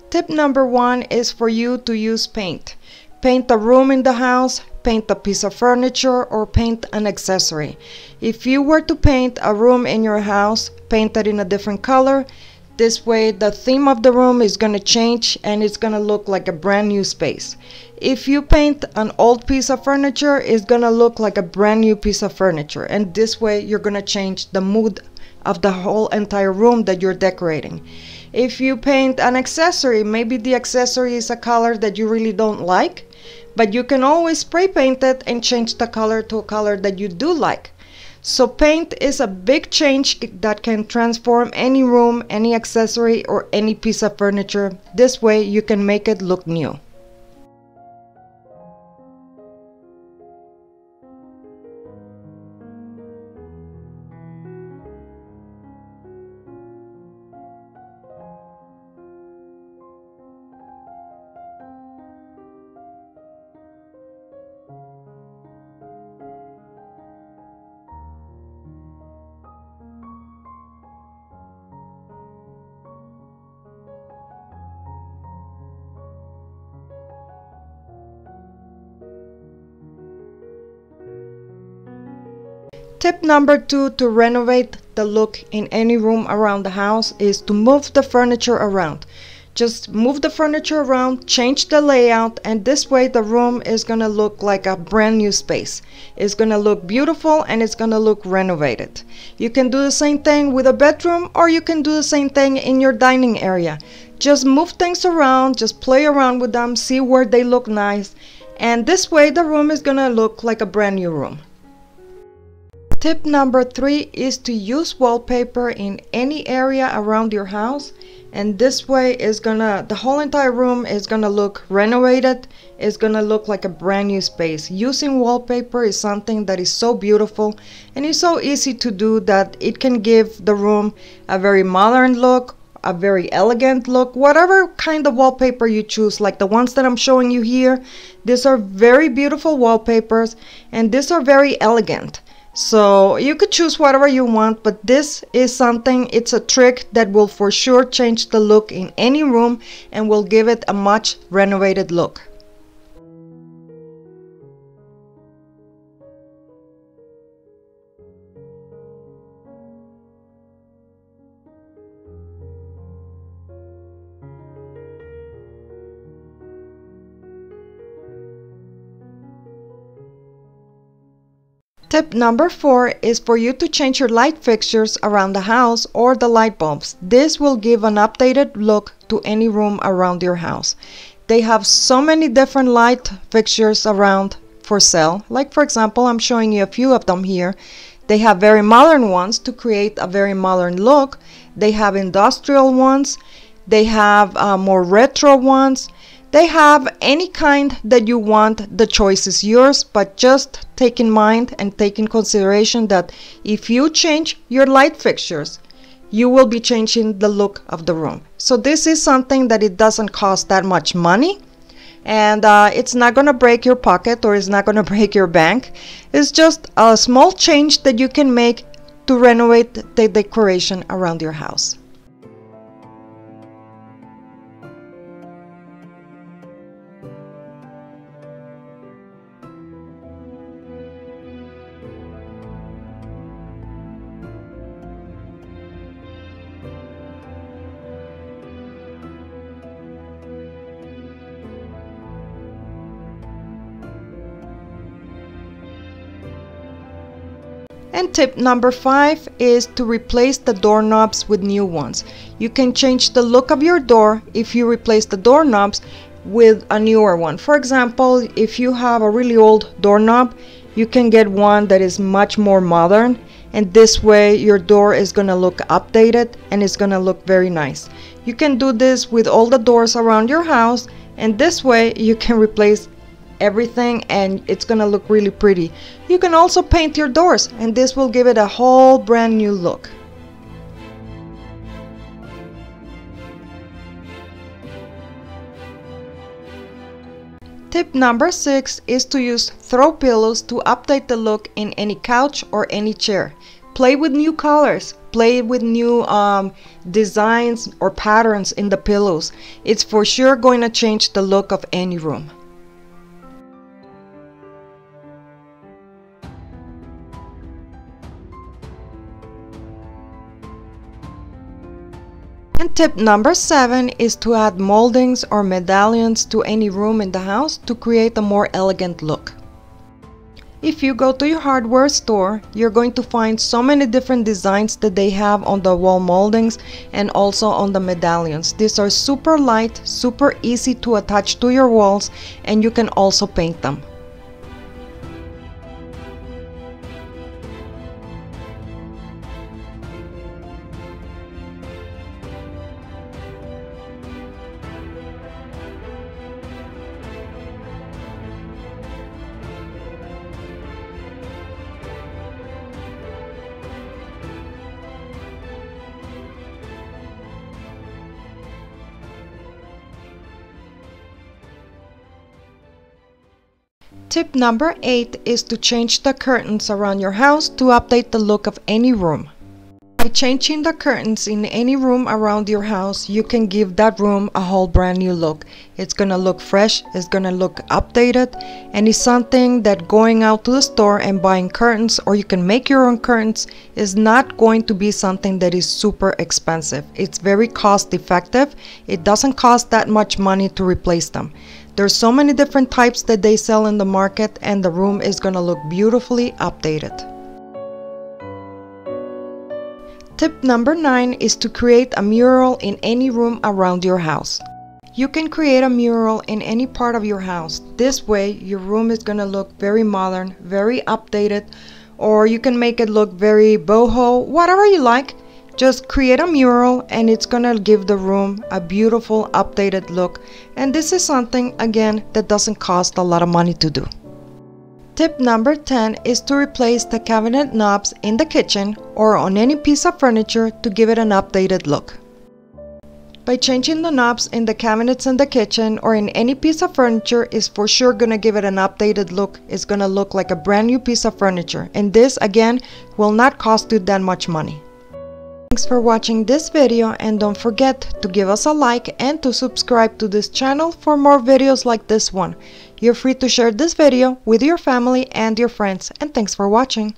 Tip number 1 is for you to use paint. Paint a room in the house, paint a piece of furniture, or paint an accessory. If you were to paint a room in your house, paint it in a different color. This way the theme of the room is going to change and it's going to look like a brand new space. If you paint an old piece of furniture, it's going to look like a brand new piece of furniture, and this way you're going to change the mood of the whole entire room that you're decorating. If you paint an accessory, maybe the accessory is a color that you really don't like, but you can always spray paint it and change the color to a color that you do like. So paint is a big change that can transform any room, any accessory, or any piece of furniture. This way you can make it look new. Tip number 2 to renovate the look in any room around the house is to move the furniture around. Just move the furniture around, change the layout, and this way the room is going to look like a brand new space. It's going to look beautiful and it's going to look renovated. You can do the same thing with a bedroom, or you can do the same thing in your dining area. Just move things around, just play around with them, see where they look nice, and this way the room is going to look like a brand new room. Tip number 3 is to use wallpaper in any area around your house, and this way is the whole entire room is gonna look renovated. It's gonna look like a brand new space. Using wallpaper is something that is so beautiful and it's so easy to do that it can give the room a very modern look, a very elegant look, whatever kind of wallpaper you choose, like the ones that I'm showing you here. These are very beautiful wallpapers and these are very elegant. So you could choose whatever you want, but this is something, it's a trick that will for sure change the look in any room and will give it a much renovated look. Tip number 4 is for you to change your light fixtures around the house or the light bulbs. This will give an updated look to any room around your house. They have so many different light fixtures around for sale. Like for example, I'm showing you a few of them here. They have very modern ones to create a very modern look. They have industrial ones. They have more retro ones. They have any kind that you want. The choice is yours, but just take in mind and take in consideration that if you change your light fixtures, you will be changing the look of the room. So this is something that it doesn't cost that much money, and it's not going to break your pocket or it's not going to break your bank. It's just a small change that you can make to renovate the decoration around your house. And tip number 5 is to replace the doorknobs with new ones. You can change the look of your door if you replace the doorknobs with a newer one. For example, if you have a really old doorknob, you can get one that is much more modern, and this way your door is going to look updated and it's going to look very nice. You can do this with all the doors around your house, and this way you can replace everything and it's gonna look really pretty. You can also paint your doors and this will give it a whole brand new look. Tip number 6 is to use throw pillows to update the look in any couch or any chair. Play with new colors, play with new designs or patterns in the pillows. It's for sure going to change the look of any room. And tip number 7 is to add moldings or medallions to any room in the house to create a more elegant look. If you go to your hardware store, you're going to find so many different designs that they have on the wall moldings and also on the medallions. These are super light, super easy to attach to your walls, and you can also paint them. Tip number 8 is to change the curtains around your house to update the look of any room. By changing the curtains in any room around your house, you can give that room a whole brand new look. It's gonna look fresh, it's gonna look updated, and it's something that going out to the store and buying curtains, or you can make your own curtains, is not going to be something that is super expensive. It's very cost effective. It doesn't cost that much money to replace them. There's so many different types that they sell in the market, and the room is gonna look beautifully updated. Tip number 9 is to create a mural in any room around your house. You can create a mural in any part of your house. This way your room is gonna look very modern, very updated, or you can make it look very boho, whatever you like. Just create a mural and it's gonna give the room a beautiful updated look, and this is something again that doesn't cost a lot of money to do. Tip number 10 is to replace the cabinet knobs in the kitchen or on any piece of furniture to give it an updated look. By changing the knobs in the cabinets in the kitchen or in any piece of furniture is for sure gonna give it an updated look. It's gonna look like a brand new piece of furniture, and this again will not cost you that much money. Thanks for watching this video, and don't forget to give us a like and to subscribe to this channel for more videos like this one. You're free to share this video with your family and your friends, and thanks for watching.